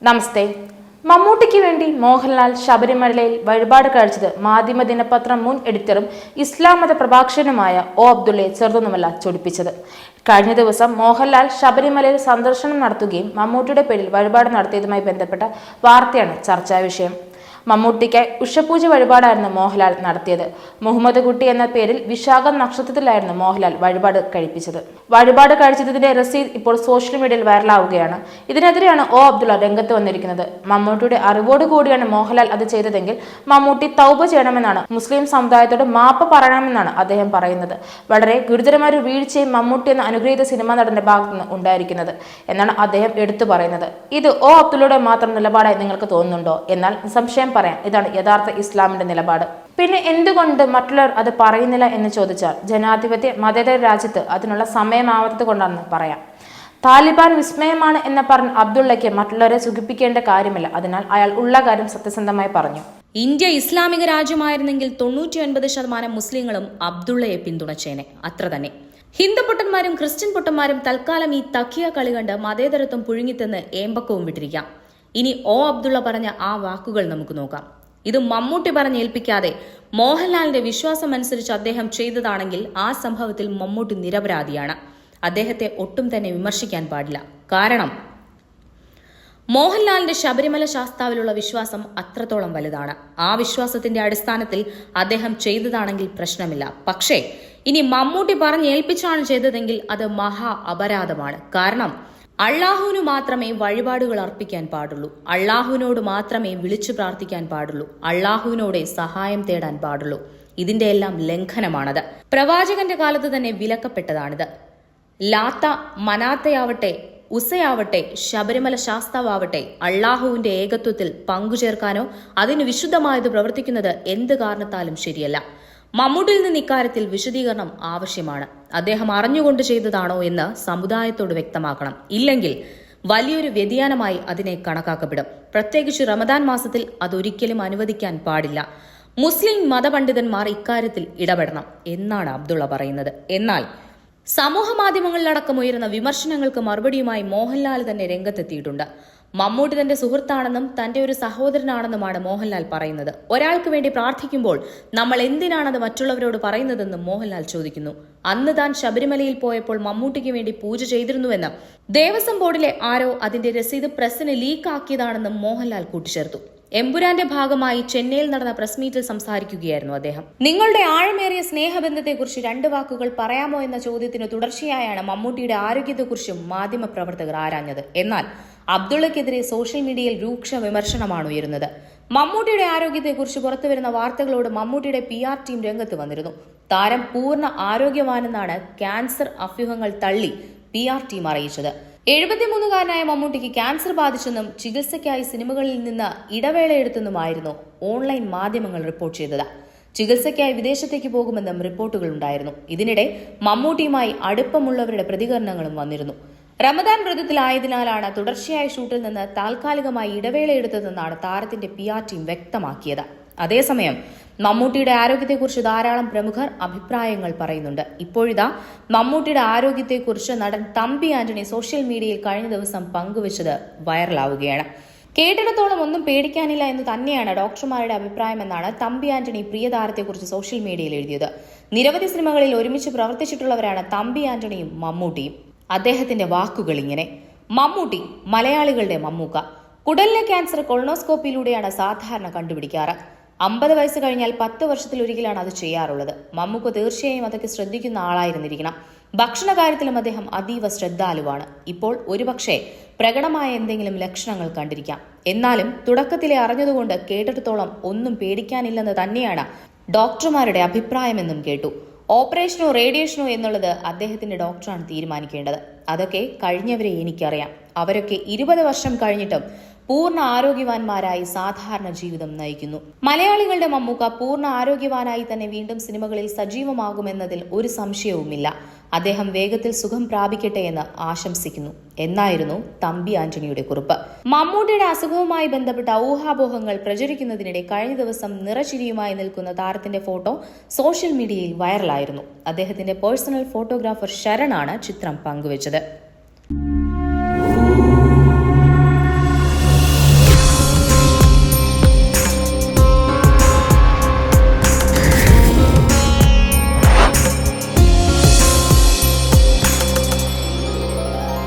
നമസ്തേ. മമ്മൂട്ടിക്ക് വേണ്ടി മോഹൻലാൽ ശബരിമലയിൽ വഴിപാട് കഴിച്ചത് മാധ്യമ ദിനപത്രം മുൻ എഡിറ്ററും ഇസ്ലാം മത പ്രഭാഷകനുമായ ഒ അബ്ദുള്ളയെ ചെറുതൊന്നുമല്ല ചൊടിപ്പിച്ചത്. കഴിഞ്ഞ ദിവസം മോഹൻലാൽ ശബരിമലയിൽ സന്ദർശനം നടത്തുകയും മമ്മൂട്ടിയുടെ പേരിൽ വഴിപാട് നടത്തിയതുമായി ബന്ധപ്പെട്ട വാർത്തയാണ് ചർച്ചാ വിഷയം. മമ്മൂട്ടിക്കായി ഉഷപൂജ വഴിപാടായിരുന്നു മോഹൻലാൽ നടത്തിയത്. മുഹമ്മദ് കുട്ടി എന്ന പേരിൽ വിശാഖം നക്ഷത്രത്തിലായിരുന്നു മോഹൻലാൽ വഴിപാട് കഴിപ്പിച്ചത്. വഴിപാട് കഴിച്ചതിന്റെ രസീത് ഇപ്പോൾ സോഷ്യൽ മീഡിയയിൽ വൈറലാവുകയാണ്. ഇതിനെതിരെയാണ് ഒ അബ്ദുള്ള രംഗത്ത് വന്നിരിക്കുന്നത്. മമ്മൂട്ടിയുടെ അറിവോട് കൂടിയാണ് മോഹൻലാൽ അത് ചെയ്തതെങ്കിൽ മമ്മൂട്ടി തൗബ ചെയ്യണമെന്നാണ്, മുസ്ലിം സമുദായത്തോട് മാപ്പ് പറയണമെന്നാണ് അദ്ദേഹം പറയുന്നത്. വളരെ ഗുരുതരമായ ഒരു വീഴ്ചയും മമ്മൂട്ടി എന്ന അനുഗ്രഹീത സിനിമാ നടന്റെ ഭാഗത്തു നിന്ന് ഉണ്ടായിരിക്കുന്നത് എന്നാണ് അദ്ദേഹം എടുത്തു പറയുന്നത്. ഇത് ഒ അബ്ദുള്ളയുടെ മാത്രം നിലപാടായി നിങ്ങൾക്ക് തോന്നുന്നുണ്ടോ? എന്നാൽ സംശയം പറയാം, ഇതാണ് യഥാർത്ഥ ഇസ്ലാമിന്റെ നിലപാട്. പിന്നെ എന്തുകൊണ്ട് മറ്റുള്ളവർ അത് പറയുന്നില്ല എന്ന് ചോദിച്ചാൽ, ജനാധിപത്യ മതേതര രാജ്യത്ത് അതിനുള്ള സമയമാവാത്തത് കൊണ്ടാണെന്ന് പറയാം. താലിബാൻ വിസ്മയമാണ് എന്ന് പറഞ്ഞ അബ്ദുള്ളയ്ക്ക് മറ്റുള്ളവരെ സുഖിപ്പിക്കേണ്ട കാര്യമില്ല. അതിനാൽ അയാൾ ഉള്ള കാര്യം സത്യസന്ധമായി പറഞ്ഞു. ഇന്ത്യ ഇസ്ലാമിക രാജ്യമായിരുന്നെങ്കിൽ 99% മുസ്ലിങ്ങളും അബ്ദുള്ളയെ പിന്തുണച്ചേനെ. അത്ര തന്നെ. ഹിന്ദു പൊട്ടന്മാരും ക്രിസ്ത്യൻ പൊട്ടന്മാരും തൽക്കാലം ഈ തക്കിയ കളി കണ്ട് മതേതരത്വം പുഴുങ്ങിത്തെന്ന് ഏമ്പക്കവും വിട്ടിരിക്കാം. ഇനി ഒ അബ്ദുള്ള പറഞ്ഞ ആ വാക്കുകൾ നമുക്ക് നോക്കാം. ഇത് മമ്മൂട്ടി പറഞ്ഞേൽപ്പിക്കാതെ മോഹൻലാലിന്റെ വിശ്വാസം അനുസരിച്ച് അദ്ദേഹം ചെയ്തതാണെങ്കിൽ ആ സംഭവത്തിൽ മമ്മൂട്ടി നിരപരാധിയാണ്. അദ്ദേഹത്തെ ഒട്ടും തന്നെ വിമർശിക്കാൻ പാടില്ല. കാരണം മോഹൻലാലിന്റെ ശബരിമല ശാസ്താവിലുള്ള വിശ്വാസം അത്രത്തോളം വലുതാണ്. ആ വിശ്വാസത്തിന്റെ അടിസ്ഥാനത്തിൽ അദ്ദേഹം ചെയ്തതാണെങ്കിൽ പ്രശ്നമില്ല. പക്ഷേ ഇനി മമ്മൂട്ടി പറഞ്ഞേൽപ്പിച്ചാണ് ചെയ്തതെങ്കിൽ അത് മഹാ അപരാധമാണ്. കാരണം അള്ളാഹുവിനു മാത്രമേ വഴിപാടുകൾ അർപ്പിക്കാൻ പാടുള്ളൂ. അള്ളാഹുവിനോട് മാത്രമേ വിളിച്ചു പ്രാർത്ഥിക്കാൻ പാടുള്ളൂ. അള്ളാഹുവിനോടെ സഹായം തേടാൻ പാടുള്ളൂ. ഇതിന്റെ എല്ലാം ലംഘനമാണത്. പ്രവാചകന്റെ കാലത്ത് തന്നെ വിലക്കപ്പെട്ടതാണിത്. ലാത്ത, മനാത്തയാവട്ടെ, ഉസയാവട്ടെ, ശബരിമല ശാസ്താവാവട്ടെ, അള്ളാഹുവിന്റെ ഏകത്വത്തിൽ പങ്കുചേർക്കാനോ അതിന് വിശുദ്ധമായത് പ്രവർത്തിക്കുന്നത് എന്ത് കാരണത്താലും ശരിയല്ല. മമ്മൂട്ടിയിൽ നിന്ന് ഇക്കാര്യത്തിൽ വിശദീകരണം ആവശ്യമാണ്. അദ്ദേഹം അറിഞ്ഞുകൊണ്ട് ചെയ്തതാണോ എന്ന് സമുദായത്തോട് വ്യക്തമാക്കണം. ഇല്ലെങ്കിൽ വലിയൊരു വ്യതിയാനമായി അതിനെ കണക്കാക്കപ്പെടും. പ്രത്യേകിച്ച് റമദാൻ മാസത്തിൽ അതൊരിക്കലും അനുവദിക്കാൻ പാടില്ല. മുസ്ലിം മതപണ്ഡിതന്മാർ ഇക്കാര്യത്തിൽ ഇടപെടണം എന്നാണ് അബ്ദുള്ള പറയുന്നത്. എന്നാൽ സമൂഹ മാധ്യമങ്ങളിലടക്കം ഉയരുന്ന വിമർശനങ്ങൾക്ക് മറുപടിയുമായി മോഹൻലാൽ തന്നെ രംഗത്തെത്തിയിട്ടുണ്ട്. മമ്മൂട്ടി തന്റെ സുഹൃത്താണെന്നും തന്റെ ഒരു സഹോദരനാണെന്നുമാണ് മോഹൻലാൽ പറയുന്നത്. ഒരാൾക്ക് വേണ്ടി പ്രാർത്ഥിക്കുമ്പോൾ നമ്മൾ എന്തിനാണത് മറ്റുള്ളവരോട് പറയുന്നതെന്നും മോഹൻലാൽ ചോദിക്കുന്നു. അന്ന് താൻ ശബരിമലയിൽ പോയപ്പോൾ മമ്മൂട്ടിക്ക് വേണ്ടി പൂജ ചെയ്തിരുന്നുവെന്ന് ദേവസ്വം ബോർഡിലെ ആരോ അതിന്റെ രസീത് പ്രസിന് ലീക്കാക്കിയതാണെന്നും മോഹൻലാൽ കൂട്ടിച്ചേർത്തു. എമ്പുരാന്റെ ഭാഗമായി ചെന്നൈയിൽ നടന്ന പ്രസ് മീറ്റിൽ സംസാരിക്കുകയായിരുന്നു അദ്ദേഹം. നിങ്ങളുടെ ആഴമേറിയ സ്നേഹബന്ധത്തെക്കുറിച്ച് 2 വാക്കുകൾ പറയാമോ എന്ന ചോദ്യത്തിന് തുടർച്ചയായാണ് മമ്മൂട്ടിയുടെ ആരോഗ്യത്തെക്കുറിച്ചും മാധ്യമപ്രവർത്തകർ ആരാഞ്ഞത്. എന്നാൽ അബ്ദുള്ളക്കെതിരെ സോഷ്യൽ മീഡിയയിൽ രൂക്ഷ വിമർശനമാണ് ഉയരുന്നത്. മമ്മൂട്ടിയുടെ ആരോഗ്യത്തെക്കുറിച്ച് പുറത്തുവരുന്ന വാർത്തകളോട് മമ്മൂട്ടിയുടെ PR ടീം രംഗത്ത് വന്നിരുന്നു. താരം പൂർണ്ണ ആരോഗ്യവാനെന്നാണ് ക്യാൻസർ അഭ്യൂഹങ്ങൾ തള്ളി PR ടീം അറിയിച്ചത്. 73-കാരനായ മമ്മൂട്ടിക്ക് ക്യാൻസർ ബാധിച്ചെന്നും ചികിത്സയ്ക്കായി സിനിമകളിൽ നിന്ന് ഇടവേളയെടുത്തെന്നുമായിരുന്നു ഓൺലൈൻ മാധ്യമങ്ങൾ റിപ്പോർട്ട് ചെയ്തത്. ചികിത്സയ്ക്കായി വിദേശത്തേക്ക് പോകുമെന്നും റിപ്പോർട്ടുകൾ ഉണ്ടായിരുന്നു. ഇതിനിടെ മമ്മൂട്ടിയുമായി അടുപ്പമുള്ളവരുടെ പ്രതികരണങ്ങളും വന്നിരുന്നു. റമദാൻ വ്രതത്തിലായതിനാലാണ് തുടർച്ചയായ ഷൂട്ടിൽ നിന്ന് താൽക്കാലികമായി ഇടവേളയെടുത്തതെന്നാണ് താരത്തിന്റെ PR ടീം വ്യക്തമാക്കിയത്. അതേസമയം മമ്മൂട്ടിയുടെ ആരോഗ്യത്തെക്കുറിച്ച് ധാരാളം പ്രമുഖർ അഭിപ്രായങ്ങൾ പറയുന്നുണ്ട്. ഇപ്പോഴിതാ മമ്മൂട്ടിയുടെ ആരോഗ്യത്തെക്കുറിച്ച് നടൻ തമ്പി ആന്റണി സോഷ്യൽ മീഡിയയിൽ കഴിഞ്ഞ ദിവസം പങ്കുവച്ചത് വൈറലാവുകയാണ്. കേട്ടിടത്തോളം ഒന്നും പേടിക്കാനില്ല എന്ന് തന്നെയാണ് ഡോക്ടർമാരുടെ അഭിപ്രായമെന്നാണ് തമ്പി ആന്റണി പ്രിയതാരത്തെക്കുറിച്ച് സോഷ്യൽ മീഡിയയിൽ എഴുതിയത്. നിരവധി സിനിമകളിൽ ഒരുമിച്ച് പ്രവർത്തിച്ചിട്ടുള്ളവരാണ് തമ്പി ആന്റണിയും മമ്മൂട്ടിയും. അദ്ദേഹത്തിന്റെ വാക്കുകൾ ഇങ്ങനെ: മമ്മൂട്ടി മലയാളികളുടെ മമ്മൂക്ക. കുടലിലെ ക്യാൻസർ കൊളോണോസ്കോപ്പിയിലൂടെയാണ് സാധാരണ കണ്ടുപിടിക്കാറ്. 50 വയസ്സ് കഴിഞ്ഞാൽ 10 വർഷത്തിലൊരിക്കലാണ് അത് ചെയ്യാറുള്ളത്. മമ്മൂക്ക തീർച്ചയായും അതൊക്കെ ശ്രദ്ധിക്കുന്ന ആളായിരുന്നിരിക്കണം. ഭക്ഷണ കാര്യത്തിലും അദ്ദേഹം അതീവ ശ്രദ്ധാലുവാണ്. ഇപ്പോൾ ഒരുപക്ഷെ പ്രകടമായ എന്തെങ്കിലും ലക്ഷണങ്ങൾ കണ്ടിരിക്കാം. എന്നാലും തുടക്കത്തിലെ അറിഞ്ഞതുകൊണ്ട് കേട്ടിടത്തോളം ഒന്നും പേടിക്കാനില്ലെന്ന് തന്നെയാണ് ഡോക്ടർമാരുടെ അഭിപ്രായമെന്നും കേട്ടു. ഓപ്പറേഷനോ റേഡിയേഷനോ എന്നുള്ളത് അദ്ദേഹത്തിന്റെ ഡോക്ടറാണ് തീരുമാനിക്കേണ്ടത്. അതൊക്കെ കഴിഞ്ഞവരെ എനിക്കറിയാം. അവരൊക്കെ 20 വർഷം കഴിഞ്ഞിട്ടും പൂർണ്ണ ആരോഗ്യവാന്മാരായി സാധാരണ ജീവിതം നയിക്കുന്നു. മലയാളികളുടെ മമ്മൂക്ക പൂർണ്ണ ആരോഗ്യവാനായി തന്നെ വീണ്ടും സിനിമകളിൽ സജീവമാകുമെന്നതിൽ ഒരു സംശയവുമില്ല. അദ്ദേഹം വേഗത്തിൽ സുഖം പ്രാപിക്കട്ടെ എന്ന് ആശംസിക്കുന്നു എന്നായിരുന്നു തമ്പി ആന്റണിയുടെ കുറിപ്പ്. മമ്മൂട്ടിയുടെ അസുഖവുമായി ബന്ധപ്പെട്ട ഊഹാപോഹങ്ങൾ പ്രചരിക്കുന്നതിനിടെ കഴിഞ്ഞ ദിവസം നിറചിരിയുമായി നിൽക്കുന്ന താരത്തിന്റെ ഫോട്ടോ സോഷ്യൽ മീഡിയയിൽ വൈറലായിരുന്നു. അദ്ദേഹത്തിന്റെ പേഴ്സണൽ ഫോട്ടോഗ്രാഫർ ശരണാണ് ചിത്രം പങ്കുവച്ചത്.